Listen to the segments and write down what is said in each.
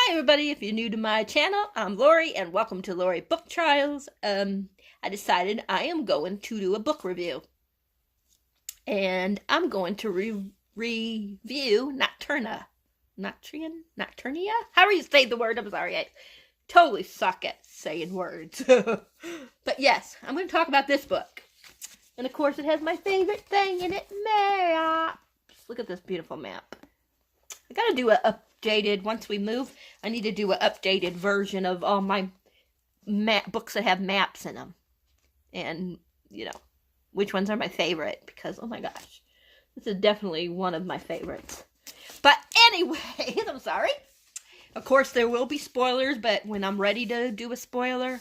Hi everybody, if you're new to my channel, I'm Lori and welcome to Lori Book Trials. I decided I am going to do a book review. And I'm going to review Nocturna. Nocturnia? However you say the word, I'm sorry, I totally suck at saying words. But yes, I'm going to talk about this book. And of course it has my favorite thing in it, maps. Look at this beautiful map. I gotta do a updated, once we move, I need to do an updated version of all my books that have maps in them. And, you know, which ones are my favorite, because, oh my gosh, this is definitely one of my favorites. But anyways, I'm sorry. Of course, there will be spoilers, but when I'm ready to do a spoiler,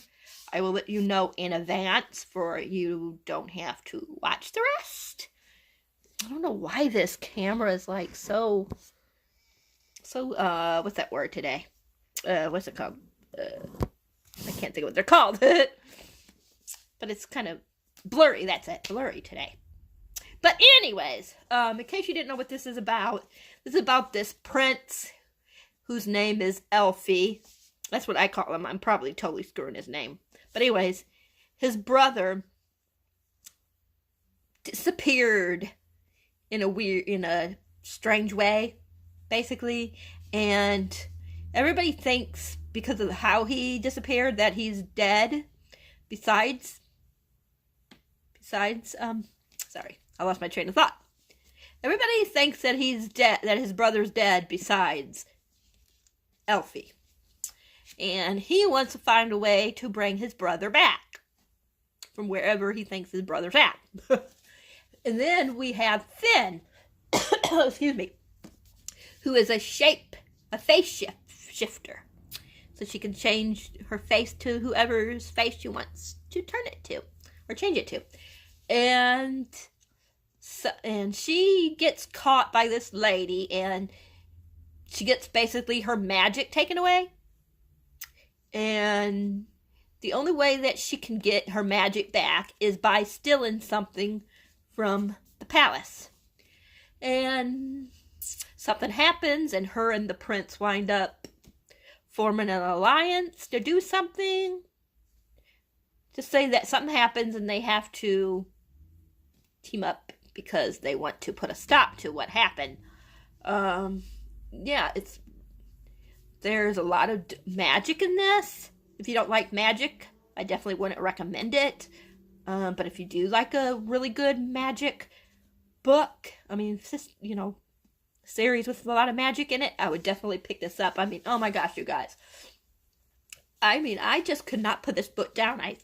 I will let you know in advance for you don't have to watch the rest. I don't know why this camera is like so what's that word today? What's it called? I can't think of what they're called. But it's kind of blurry, that's it. Blurry today. But anyways, in case you didn't know what this is about this prince whose name is Elfie. That's what I call him. I'm probably totally screwing his name. But anyways, his brother disappeared in a strange way, basically, and everybody thinks because of how he disappeared that he's dead. Besides, sorry, I lost my train of thought. Everybody thinks that he's dead, that his brother's dead, besides Elfie. And he wants to find a way to bring his brother back from wherever he thinks his brother's at. And then we have Finn, excuse me, who is a face shifter. So she can change her face to whoever's face she wants to turn it to, or change it to. And she gets caught by this lady, and she gets basically her magic taken away. And the only way that she can get her magic back is by stealing something from the palace. And something happens, and her and the prince wind up forming an alliance to do something. To say that something happens and they have to team up because they want to put a stop to what happened. Yeah, there's a lot of magic in this. If you don't like magic, I definitely wouldn't recommend it. But if you do like a really good magic book, I mean, series with a lot of magic in it, I would definitely pick this up. I mean, oh my gosh, you guys. I mean, I just could not put this book down. I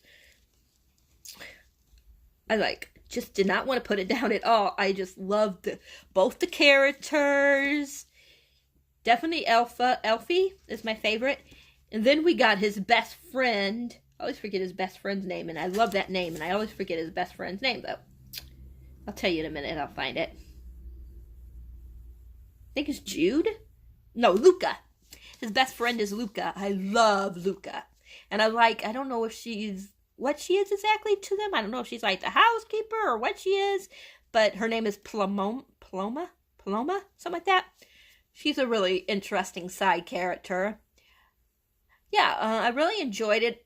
just did not want to put it down at all. I just loved both the characters. Definitely Elfie is my favorite. And then we got his best friend. I always forget his best friend's name, and I love that name, and I always forget his best friend's name, though. I'll tell you in a minute. I'll find it. I think it's Jude? No, Luca. His best friend is Luca. I love Luca. And I don't know if she's what she is exactly to them. I don't know if she's like the housekeeper or what she is, but her name is Paloma, something like that. She's a really interesting side character. Yeah, I really enjoyed it.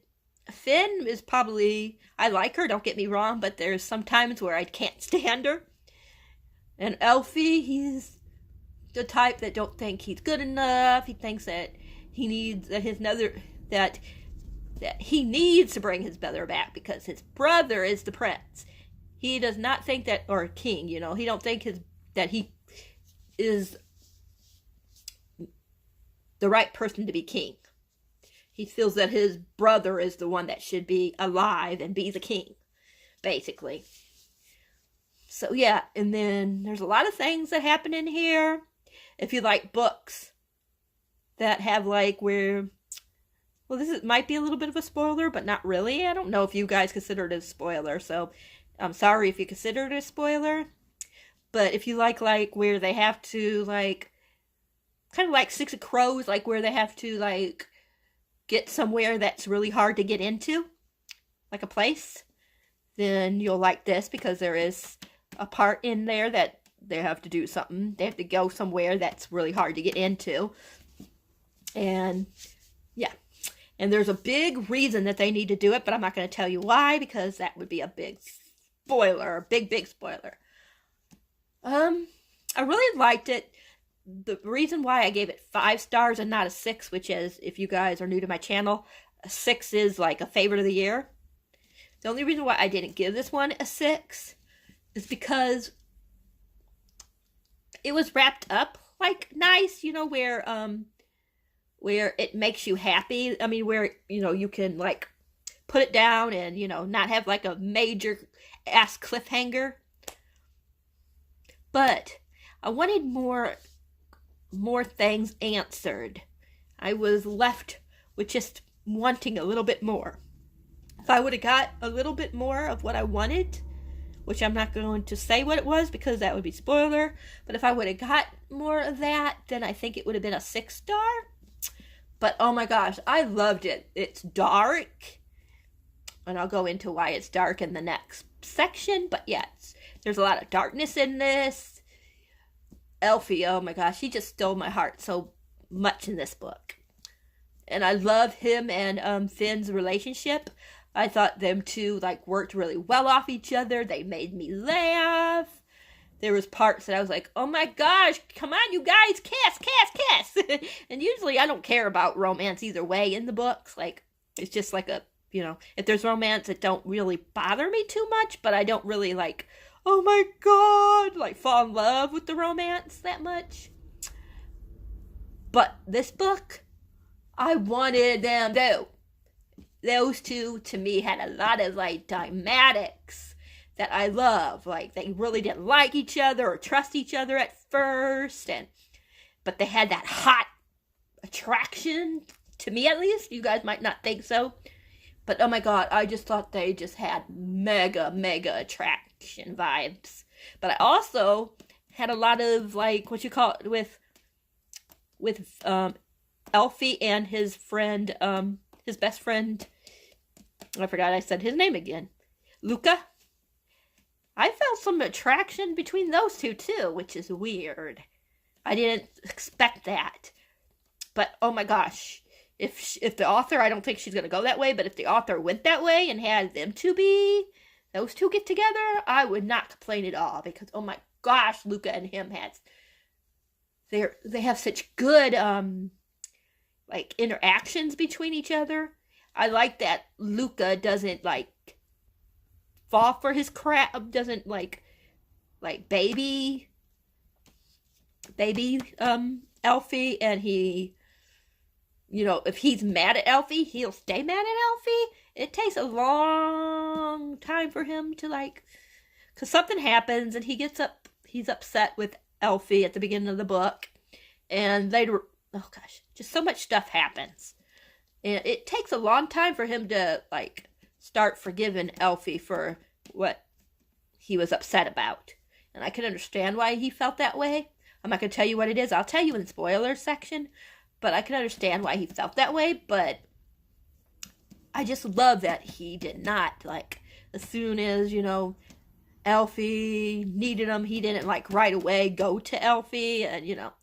Finn is probably, I like her, don't get me wrong, but there's some times where I can't stand her. And Elfie, he's the type that don't think he's good enough. He thinks that he needs that he needs to bring his brother back because his brother is the prince. He does not think that, or king, he don't think that he is the right person to be king. He feels that his brother is the one that should be alive and be the king, basically. So yeah, and then there's a lot of things that happen in here. If you like books that have might be a little bit of a spoiler, but not really. I don't know if you guys consider it a spoiler, so I'm sorry if you consider it a spoiler. But if you like where they have to kind of like Six of Crows, where they have to get somewhere that's really hard to get into, like a place, then you'll like this, because there is a part in there that they have to do something. They have to go somewhere that's really hard to get into. And yeah. And there's a big reason that they need to do it, but I'm not going to tell you why, because that would be a big spoiler, a big spoiler. I really liked it. The reason why I gave it 5 stars and not a 6, which is, if you guys are new to my channel, a 6 is like a favorite of the year. The only reason why I didn't give this one a 6 is because it was wrapped up like nice, you know, where it makes you happy. I mean, where, you know, you can like put it down and, you know, not have like a major ass cliffhanger. But I wanted more things answered. I was left with just wanting a little bit more. If I would have got a little bit more of what I wanted, which I'm not going to say what it was because that would be spoiler, but if I would have got more of that, then I think it would have been a 6 star. But oh my gosh, I loved it. It's dark, and I'll go into why it's dark in the next section, but yes, there's a lot of darkness in this. Elfie, oh my gosh, he just stole my heart so much in this book. And I love him and Finn's relationship. I thought them two like worked really well off each other. They made me laugh. There was parts that I was like, oh my gosh, come on you guys, kiss. And usually I don't care about romance either way in the books. Like, it's just like a, you know, if there's romance, it don't really bother me too much, but I don't really like, oh my god, like fall in love with the romance that much. But this book, I wanted them to. Those two, to me, had a lot of, like, dynamics that I love. Like, they really didn't like each other or trust each other at first, but they had that hot attraction, to me at least. You guys might not think so. But, oh my god, I just thought they just had mega attraction vibes. But I also had a lot of, like, what you call it, with Elfie and his friend, his best friend, I forgot I said his name again, Luca. I felt some attraction between those two too, which is weird. I didn't expect that. But oh my gosh, if the author, I don't think she's going to go that way, but if the author went that way and had them two those two get together, I would not complain at all, because oh my gosh, Luca and him they have such good like interactions between each other. I like that Luca doesn't like fall for his crap, doesn't like baby Elfie, and he, you know, if he's mad at Elfie, he'll stay mad at Elfie. It takes a long time for him to like, because something happens and he's upset with Elfie at the beginning of the book, and later, oh gosh, just so much stuff happens. And it takes a long time for him to, like, start forgiving Elfie for what he was upset about. And I can understand why he felt that way. I'm not going to tell you what it is. I'll tell you in the spoiler section. But I can understand why he felt that way. But I just love that he did not, like, as soon as, you know, Elfie needed him, he didn't, like, right away go to Elfie. And, you know,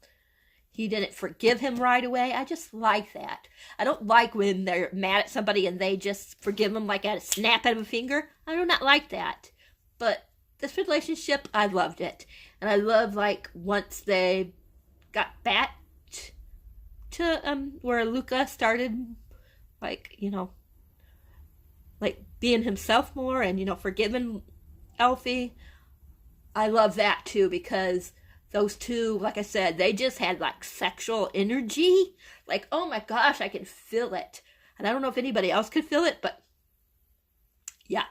he didn't forgive him right away. I just like that. I don't like when they're mad at somebody and they just forgive them like at a snap of a finger. I do not like that. But this relationship, I loved it. And I love, like, once they got back to where Luca started, like, you know, like being himself more and, you know, forgiving Elfie. I love that too, because those two, like I said, they just had like sexual energy. Like, oh my gosh, I can feel it. And I don't know if anybody else could feel it, but yeah.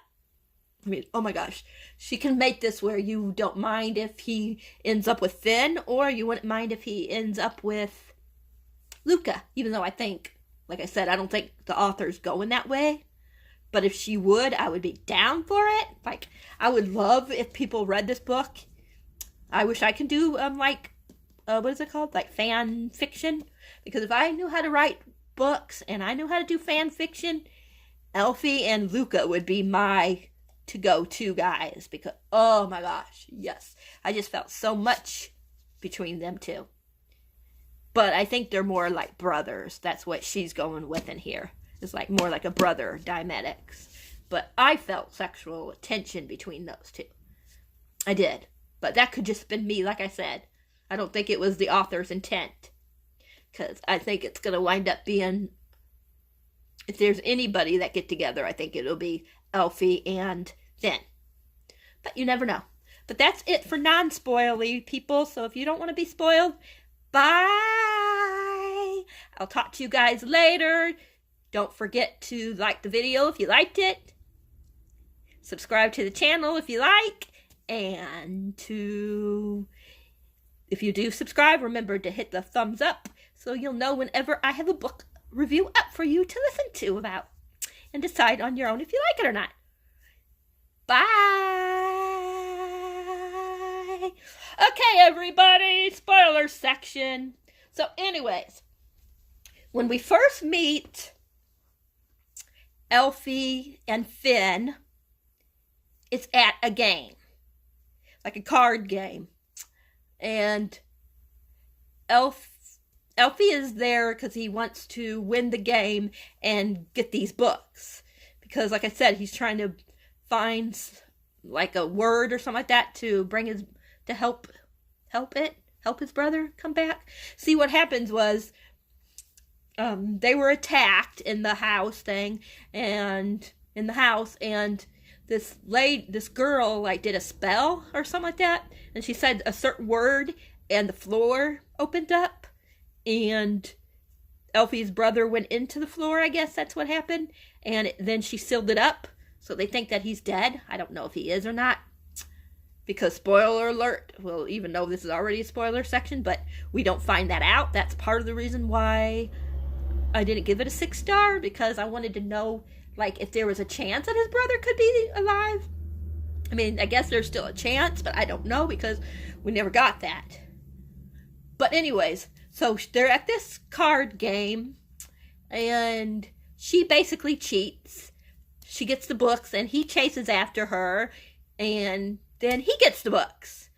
I mean, oh my gosh. She can make this where you don't mind if he ends up with Finn, or you wouldn't mind if he ends up with Luca. Even though I think, like I said, I don't think the author's going that way. But if she would, I would be down for it. Like, I would love if people read this book. I wish I could do, what is it called? Like fan fiction. Because if I knew how to write books and I knew how to do fan fiction, Elfie and Luca would be my to-go-to guys. Because, oh my gosh, yes. I just felt so much between them two. But I think they're more like brothers. That's what she's going with in here. It's like more like a brother dynamics. But I felt sexual tension between those two. I did. But that could just have been me, like I said. I don't think it was the author's intent. Because I think it's going to wind up being, if there's anybody that get together, I think it'll be Elfie and Finn. But you never know. But that's it for non-spoily people. So if you don't want to be spoiled, bye. I'll talk to you guys later. Don't forget to like the video if you liked it. Subscribe to the channel if you like. And if you do subscribe, remember to hit the thumbs up so you'll know whenever I have a book review up for you to listen to about and decide on your own if you like it or not. Bye. Okay, everybody, spoiler section. So anyways, when we first meet Elfie and Finn, it's at a game, like a card game. And Elfie is there because he wants to win the game and get these books. Because, like I said, he's trying to find like a word or something like that to help his brother come back. See, what happens was they were attacked in the house thing, and this girl like did a spell or something like that, and she said a certain word and the floor opened up and Elfie's brother went into the floor. I guess that's what happened. And then she sealed it up, so they think that he's dead. I don't know if he is or not, because spoiler alert, well, even though this is already a spoiler section, but we don't find that out. That's part of the reason why I didn't give it a 6-star, because I wanted to know, like, if there was a chance that his brother could be alive. I mean, I guess there's still a chance, but I don't know because we never got that. But anyways, so they're at this card game, and she basically cheats. She gets the books, and he chases after her, and then he gets the books.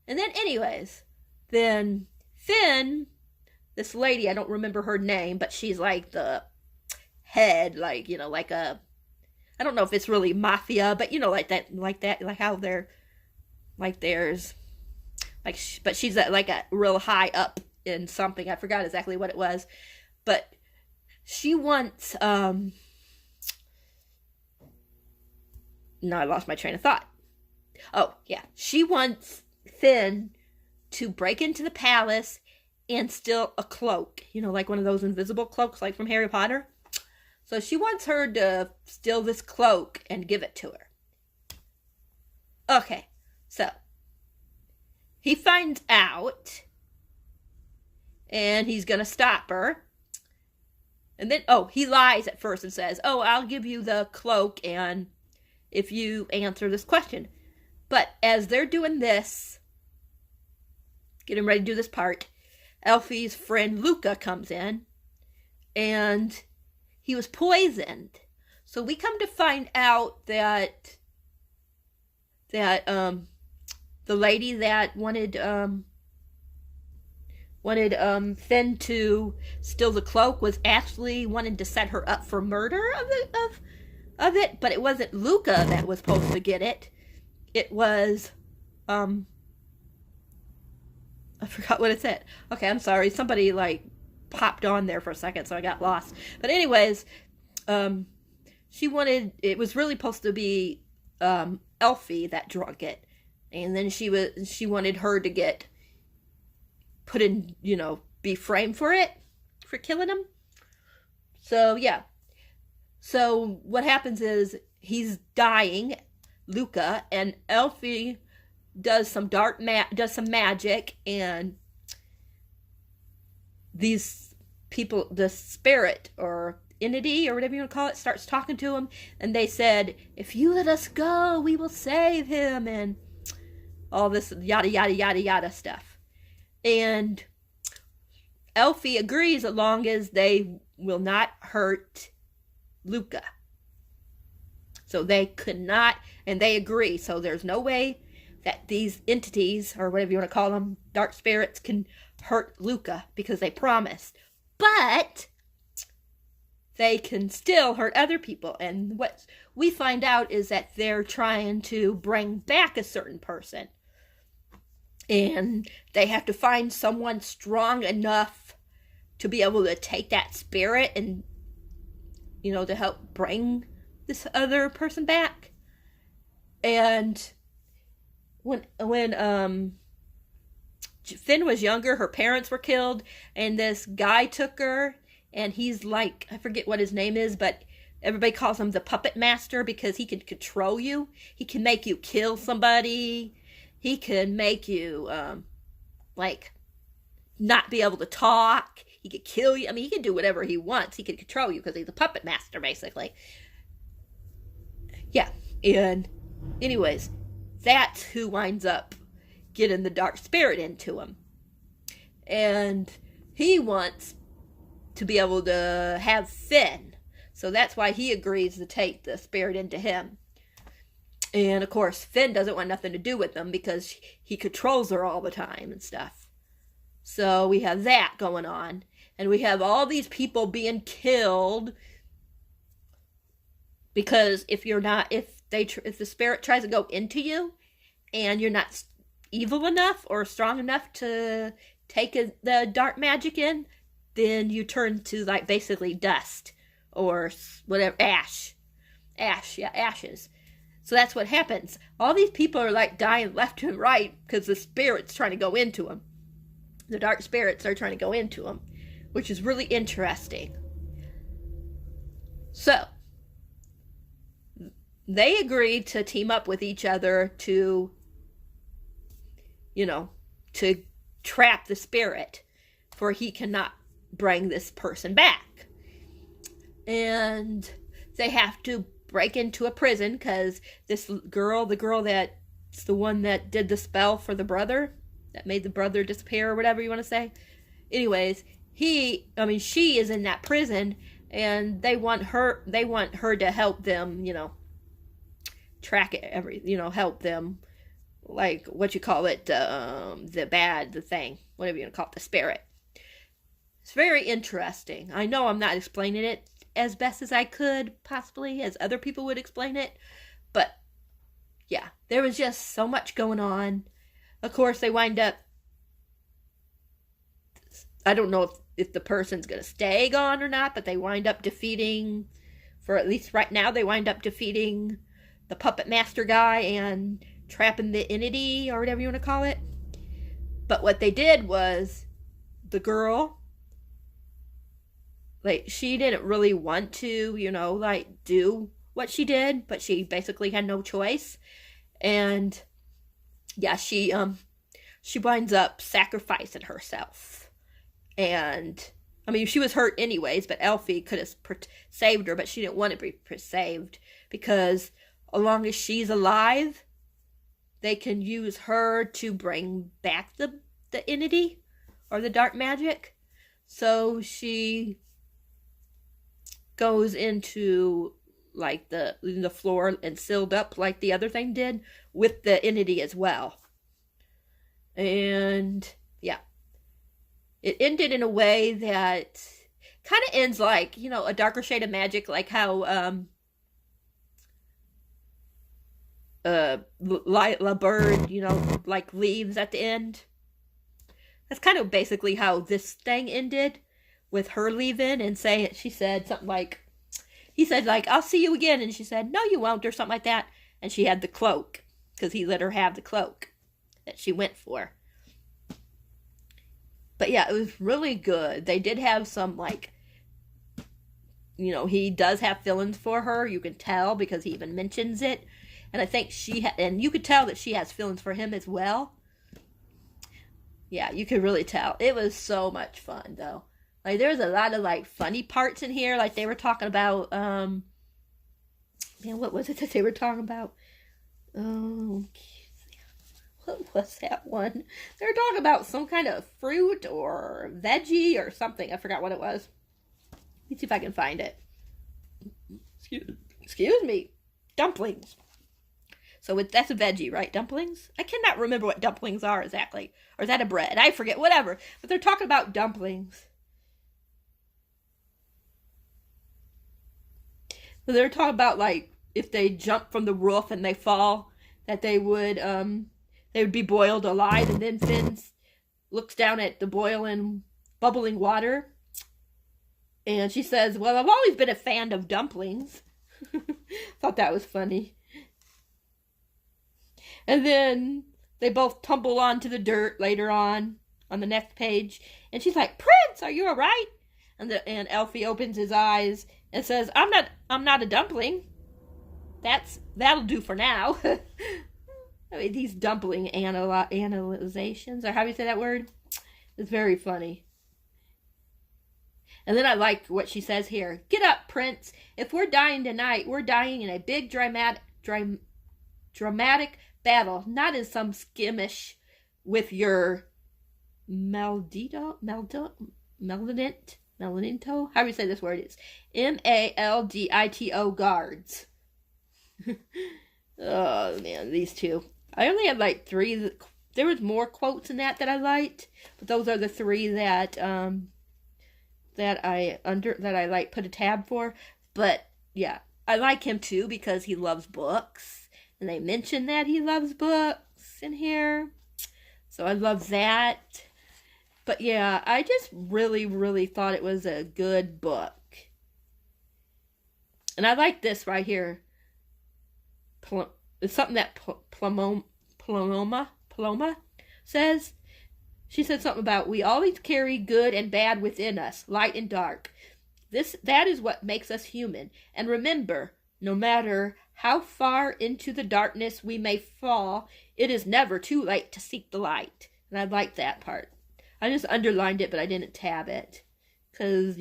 And then anyways, then Finn, this lady, I don't remember her name, but she's like the head, like, you know, like a, I don't know if it's really mafia, but you know, like how they're, like there's, like, but she's like a real high up in something. I forgot exactly what it was, but she wants, no, I lost my train of thought. Oh, yeah. She wants Finn to break into the palace and steal a cloak. You know, like one of those invisible cloaks, like from Harry Potter. So she wants her to steal this cloak and give it to her. Okay, so he finds out, and he's going to stop her. And then, he lies at first and says, I'll give you the cloak and if you answer this question. But as they're doing this, getting ready to do this part, Elfie's friend Luca comes in, and he was poisoned. So we come to find out that the lady that wanted Finn to steal the cloak was actually wanting to set her up for murder of it, but it wasn't Luca that was supposed to get it. It was, I forgot what it said. Okay, I'm sorry. Somebody, like, popped on there for a second, so I got lost. But anyways, it was really supposed to be, Elfie that drunk it. And then she wanted her to get put in, you know, be framed for killing him. So, yeah. So, what happens is, he's dying, Luca, and Elfie does some magic, and these people, the spirit or entity or whatever you want to call it, starts talking to him, and they said, if you let us go, we will save him, and all this yada yada yada yada stuff. And Elfie agrees as long as they will not hurt Luca. So they could not, and they agree. So there's no way that these entities, or whatever you want to call them, dark spirits, can hurt Luca because they promised. But they can still hurt other people. And what we find out is that they're trying to bring back a certain person. And they have to find someone strong enough to be able to take that spirit and, to help bring this other person back. And when Finn was younger, her parents were killed, and this guy took her, and he's like, I forget what his name is, but everybody calls him the puppet master because he can control you. He can make you kill somebody. He can make you, not be able to talk. He could kill you. I mean, he can do whatever he wants. He can control you because he's a puppet master, basically. Yeah, and anyways, that's who winds up getting the dark spirit into him. And he wants to be able to have Finn. So that's why he agrees to take the spirit into him. And of course, Finn doesn't want nothing to do with them because he controls her all the time and stuff. So we have that going on. And we have all these people being killed because if the spirit tries to go into you and you're not evil enough or strong enough to take the dark magic in, then you turn to basically dust or whatever, ashes. So that's what happens. All these people are dying left and right because the spirit's trying to go into them. The dark spirits are trying to go into them, which is really interesting. So they agreed to team up with each other to trap the spirit, for he cannot bring this person back. And they have to break into a prison because this girl, the girl that's the one that did the spell for the brother, that made the brother disappear or whatever you want to say. Anyways, she is in that prison, and they want her to help them, track it, help them, what you call it, the thing, whatever you want to call it, the spirit. It's very interesting. I know I'm not explaining it as best as I could, possibly, as other people would explain it, but yeah, there was just so much going on. Of course, they wind up, I don't know if the person's going to stay gone or not, but they wind up defeating, for at least right now, they wind up defeating the puppet master guy and trapping the entity, or whatever you want to call it. But what they did was, the girl, she didn't really want to, do what she did, but she basically had no choice. And yeah, she winds up sacrificing herself. And she was hurt anyways, but Elfie could have saved her, but she didn't want to be saved because as long as she's alive, they can use her to bring back the entity or the dark magic. So she goes into the floor and sealed up like the other thing did with the entity as well. And yeah, it ended in a way that kind of ends a darker shade of magic, like how Lila Bird, leaves at the end. That's kind of basically how this thing ended, with her leaving and she said something he said I'll see you again, and she said, no you won't, or something like that, and she had the cloak, because he let her have the cloak that she went for. But yeah, it was really good. They did have some he does have feelings for her, you can tell, because he even mentions it. And I think and you could tell that she has feelings for him as well. Yeah, you could really tell. It was so much fun, though. There's a lot of, funny parts in here. They were talking about, what was it that they were talking about? Oh, what was that one? They were talking about some kind of fruit or veggie or something. I forgot what it was. Let me see if I can find it. Excuse me. Dumplings. So that's a veggie, right? Dumplings? I cannot remember what dumplings are exactly. Or is that a bread? I forget, whatever. But they're talking about dumplings. So they're talking about, like, if they jump from the roof and they fall, that they would be boiled alive. And then Finn looks down at the bubbling water. And she says, well, I've always been a fan of dumplings. Thought that was funny. And then they both tumble onto the dirt later on the next page. And she's like, Prince, are you all right? And Elfie opens his eyes and says, I'm not a dumpling. That'll do for now. I mean, these dumpling analyzations, or how do you say that word? It's very funny. And then I like what she says here. Get up, Prince. If we're dying tonight, we're dying in a big dramatic battle, not in some skirmish with your Maldito? How do you say this word? It's Maldito guards. Oh, man, these two. I only had like 3. There was more quotes in that I liked, but those are the 3 that I like put a tab for. But yeah, I like him too because he loves books, and they mention that he loves books in here, so I love that. But yeah, I just really, really thought it was a good book, and I like this right here. It's something that Paloma says. She said something about, we always carry good and bad within us, light and dark. That is what makes us human. And remember, no matter how far into the darkness we may fall, it is never too late to seek the light. And I like that part. I just underlined it, but I didn't tab it. Because,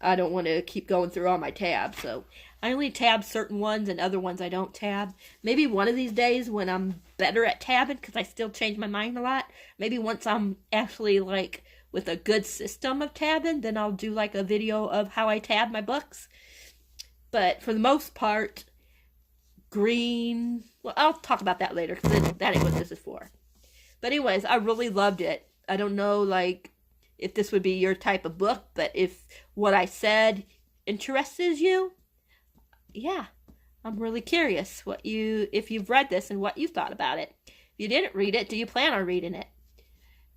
I don't want to keep going through all my tabs. So I only tab certain ones and other ones I don't tab. Maybe one of these days when I'm better at tabbing, because I still change my mind a lot. Maybe once I'm actually like with a good system of tabbing, then I'll do like a video of how I tab my books. But for the most part, green. Well, I'll talk about that later because that ain't what this is for. But anyways, I really loved it. I don't know like if this would be your type of book, but if what I said interests you, yeah, I'm really curious if you've read this and what you thought about it. If you didn't read it, do you plan on reading it?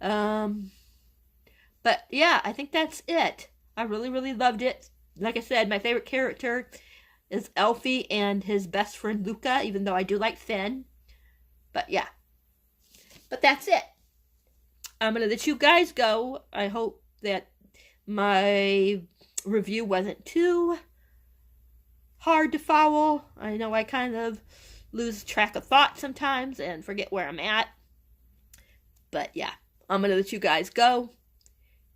But yeah, I think that's it. I really, really loved it. Like I said, my favorite character is Elfie and his best friend Luca, even though I do like Finn. But yeah. But that's it. I'm going to let you guys go. I hope that my review wasn't too hard to follow. I know I kind of lose track of thought sometimes and forget where I'm at. But yeah, I'm going to let you guys go.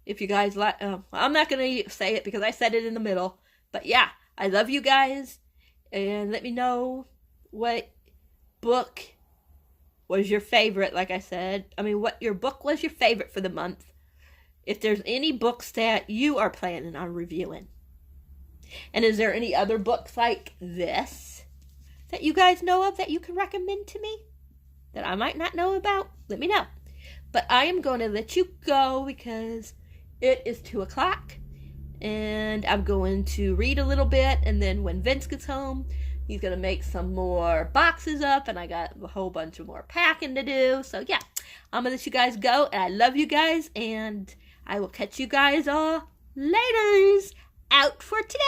If you guys like, I'm not going to say it because I said it in the middle. But yeah, I love you guys. And let me know what book was your favorite, like I said. What your book was your favorite for the month. If there's any books that you are planning on reviewing. And is there any other books like this that you guys know of that you can recommend to me that I might not know about? Let me know. But I am going to let you go because it is 2:00 and I'm going to read a little bit, and then when Vince gets home, he's going to make some more boxes up, and I got a whole bunch of more packing to do. So yeah, I'm going to let you guys go, and I love you guys, and I will catch you guys all laters. Out for today.